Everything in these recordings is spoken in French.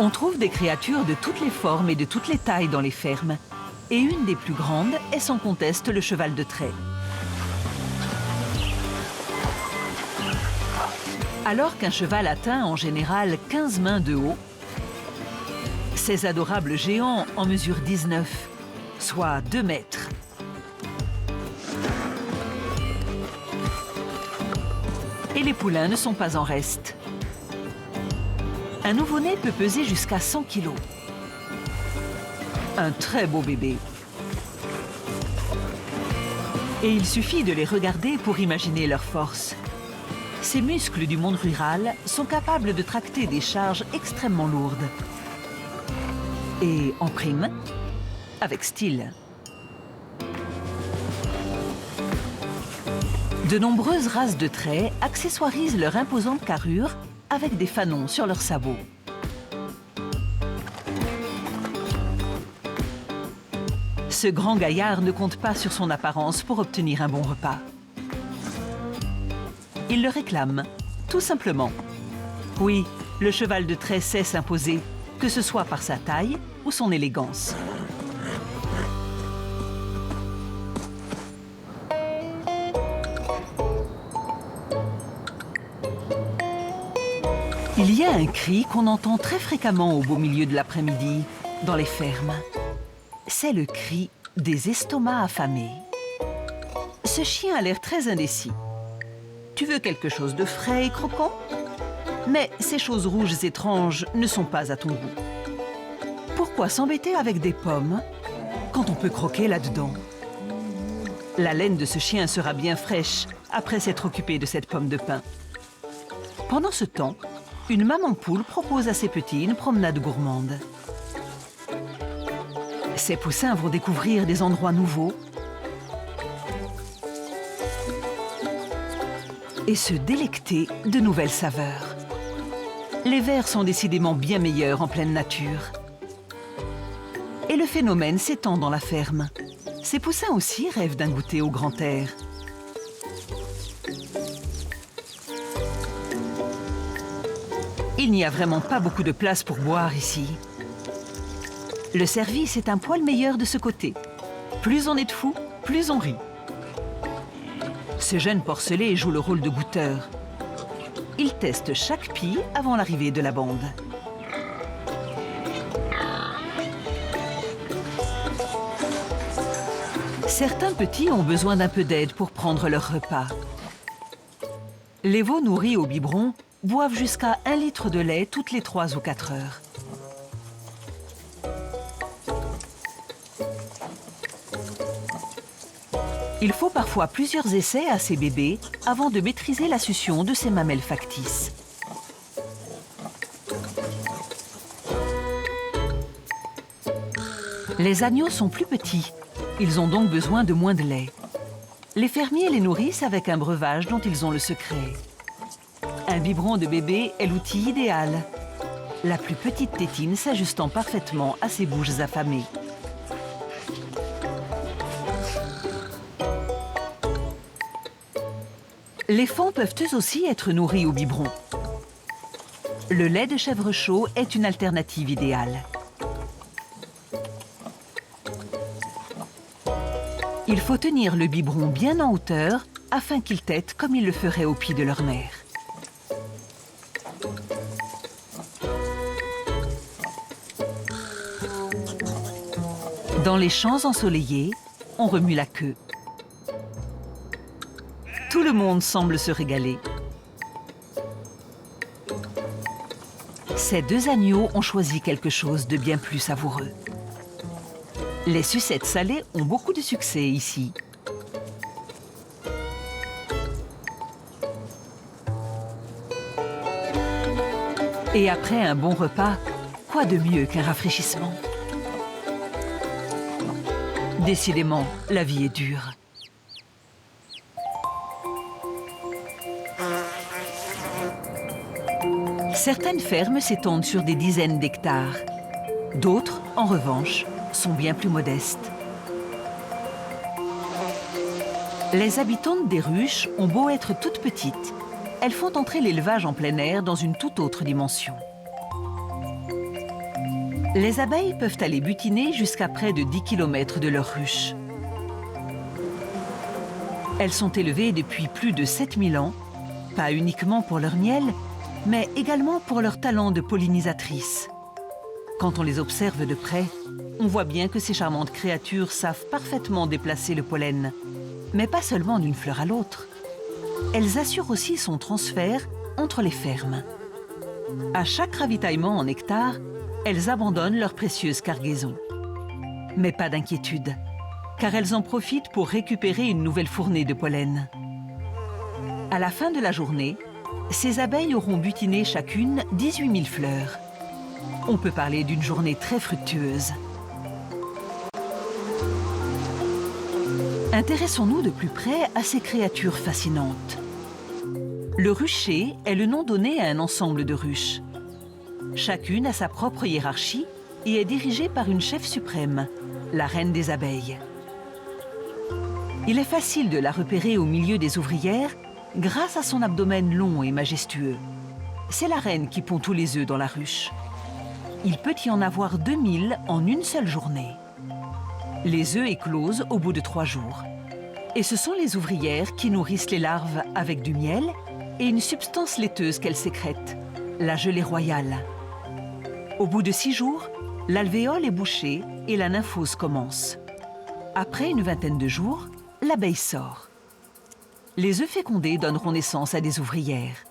On trouve des créatures de toutes les formes et de toutes les tailles dans les fermes. Et une des plus grandes est sans conteste le cheval de trait. Alors qu'un cheval atteint en général 15 mains de haut, ces adorables géants en mesurent 19, soit 2 mètres. Et les poulains ne sont pas en reste. Un nouveau-né peut peser jusqu'à 100 kilos. Un très beau bébé. Et il suffit de les regarder pour imaginer leur force. Ces muscles du monde rural sont capables de tracter des charges extrêmement lourdes. Et en prime, avec style. De nombreuses races de traits accessoirisent leur imposante carrure avec des fanons sur leurs sabots. Ce grand gaillard ne compte pas sur son apparence pour obtenir un bon repas. Il le réclame, tout simplement. Oui, le cheval de trait sait s'imposer, que ce soit par sa taille ou son élégance. Il y a un cri qu'on entend très fréquemment au beau milieu de l'après-midi, dans les fermes. C'est le cri des estomacs affamés. Ce chien a l'air très indécis. Tu veux quelque chose de frais et croquant? Mais ces choses rouges étranges ne sont pas à ton goût. Pourquoi s'embêter avec des pommes quand on peut croquer là-dedans? La laine de ce chien sera bien fraîche après s'être occupée de cette pomme de pin. Pendant ce temps, une maman poule propose à ses petits une promenade gourmande. Ces poussins vont découvrir des endroits nouveaux et se délecter de nouvelles saveurs. Les vers sont décidément bien meilleurs en pleine nature. Et le phénomène s'étend dans la ferme. Ces poussins aussi rêvent d'un goûter au grand air. Il n'y a vraiment pas beaucoup de place pour boire ici. Le service est un poil meilleur de ce côté. Plus on est de fous, plus on rit. Ce jeune porcelet joue le rôle de goûteur. Il teste chaque pie avant l'arrivée de la bande. Certains petits ont besoin d'un peu d'aide pour prendre leur repas. Les veaux nourris au biberon boivent jusqu'à 1 litre de lait toutes les 3 ou 4 heures. Il faut parfois plusieurs essais à ces bébés avant de maîtriser la succion de ces mamelles factices. Les agneaux sont plus petits. Ils ont donc besoin de moins de lait. Les fermiers les nourrissent avec un breuvage dont ils ont le secret. Un biberon de bébé est l'outil idéal. La plus petite tétine s'ajustant parfaitement à ses bouches affamées. Les fans peuvent eux aussi être nourris au biberon. Le lait de chèvre chaud est une alternative idéale. Il faut tenir le biberon bien en hauteur afin qu'ils tètent comme ils le feraient au pied de leur mère. Dans les champs ensoleillés, on remue la queue. Tout le monde semble se régaler. Ces 2 agneaux ont choisi quelque chose de bien plus savoureux. Les sucettes salées ont beaucoup de succès ici. Et après un bon repas, quoi de mieux qu'un rafraîchissement? Décidément, la vie est dure. Certaines fermes s'étendent sur des dizaines d'hectares. D'autres, en revanche, sont bien plus modestes. Les habitantes des ruches ont beau être toutes petites, elles font entrer l'élevage en plein air dans une toute autre dimension. Les abeilles peuvent aller butiner jusqu'à près de 10 km de leur ruche. Elles sont élevées depuis plus de 7000 ans, pas uniquement pour leur miel, mais également pour leur talent de pollinisatrice. Quand on les observe de près, on voit bien que ces charmantes créatures savent parfaitement déplacer le pollen, mais pas seulement d'une fleur à l'autre. Elles assurent aussi son transfert entre les fermes. À chaque ravitaillement en nectar, elles abandonnent leur précieuse cargaison. Mais pas d'inquiétude, car elles en profitent pour récupérer une nouvelle fournée de pollen. À la fin de la journée, ces abeilles auront butiné chacune 18 000 fleurs. On peut parler d'une journée très fructueuse. Intéressons-nous de plus près à ces créatures fascinantes. Le rucher est le nom donné à un ensemble de ruches. Chacune a sa propre hiérarchie et est dirigée par une chef suprême, la reine des abeilles. Il est facile de la repérer au milieu des ouvrières grâce à son abdomen long et majestueux. C'est la reine qui pond tous les œufs dans la ruche. Il peut y en avoir 2000 en une seule journée. Les œufs éclosent au bout de 3 jours. Et ce sont les ouvrières qui nourrissent les larves avec du miel et une substance laiteuse qu'elles sécrètent, la gelée royale. Au bout de 6 jours, l'alvéole est bouchée et la nymphose commence. Après une vingtaine de jours, l'abeille sort. Les œufs fécondés donneront naissance à des ouvrières.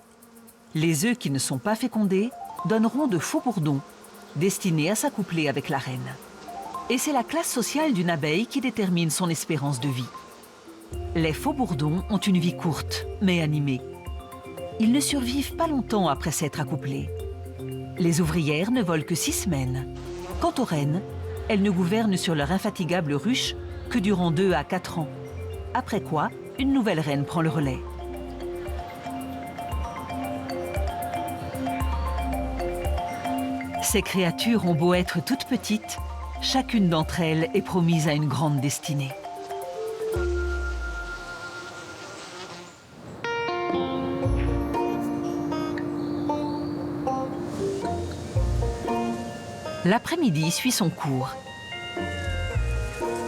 Les œufs qui ne sont pas fécondés donneront de faux bourdons, destinés à s'accoupler avec la reine. Et c'est la classe sociale d'une abeille qui détermine son espérance de vie. Les faux bourdons ont une vie courte, mais animée. Ils ne survivent pas longtemps après s'être accouplés. Les ouvrières ne volent que 6 semaines. Quant aux reines, elles ne gouvernent sur leur infatigable ruche que durant 2 à 4 ans. Après quoi, une nouvelle reine prend le relais. Ces créatures ont beau être toutes petites, chacune d'entre elles est promise à une grande destinée. L'après-midi suit son cours.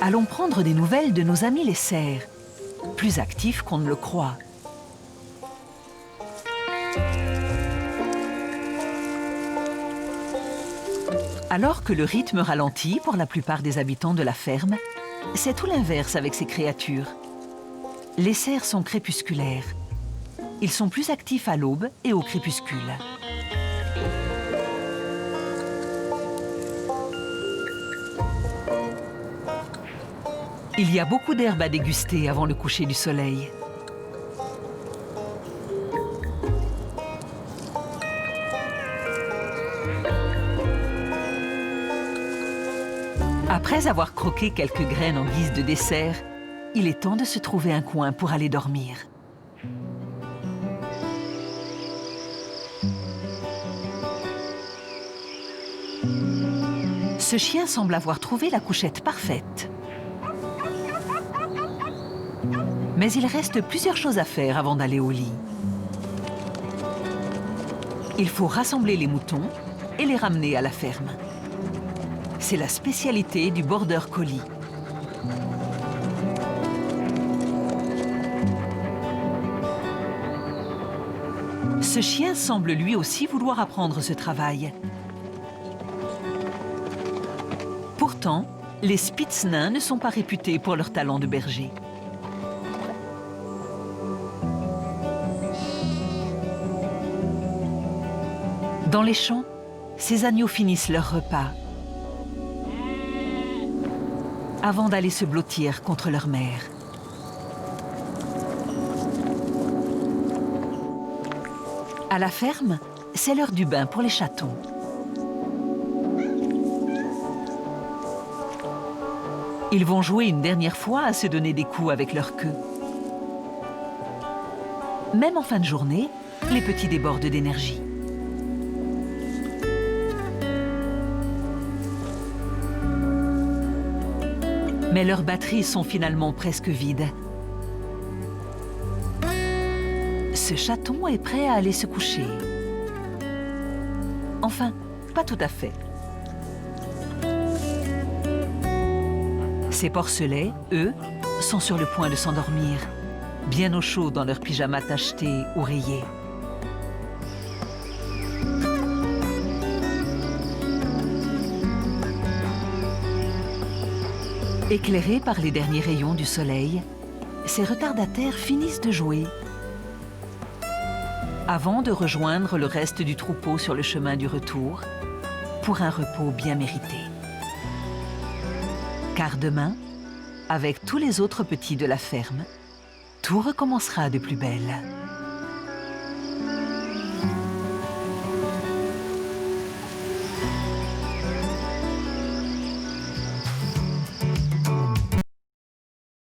Allons prendre des nouvelles de nos amis les cerfs, plus actifs qu'on ne le croit. Alors que le rythme ralentit pour la plupart des habitants de la ferme, c'est tout l'inverse avec ces créatures. Les cerfs sont crépusculaires. Ils sont plus actifs à l'aube et au crépuscule. Il y a beaucoup d'herbes à déguster avant le coucher du soleil. Après avoir croqué quelques graines en guise de dessert, il est temps de se trouver un coin pour aller dormir. Ce chien semble avoir trouvé la couchette parfaite. Mais il reste plusieurs choses à faire avant d'aller au lit. Il faut rassembler les moutons et les ramener à la ferme. C'est la spécialité du border collie. Ce chien semble lui aussi vouloir apprendre ce travail. Pourtant, les Spitz nains ne sont pas réputés pour leur talent de berger. Dans les champs, ces agneaux finissent leur repas avant d'aller se blottir contre leur mère. À la ferme, c'est l'heure du bain pour les chatons. Ils vont jouer une dernière fois à se donner des coups avec leur queue. Même en fin de journée, les petits débordent d'énergie. Mais leurs batteries sont finalement presque vides. Ce chaton est prêt à aller se coucher. Enfin, pas tout à fait. Ces porcelets, eux, sont sur le point de s'endormir, bien au chaud dans leurs pyjamas tachetés ou rayés. Éclairés par les derniers rayons du soleil, ces retardataires finissent de jouer avant de rejoindre le reste du troupeau sur le chemin du retour pour un repos bien mérité. Car demain, avec tous les autres petits de la ferme, tout recommencera de plus belle.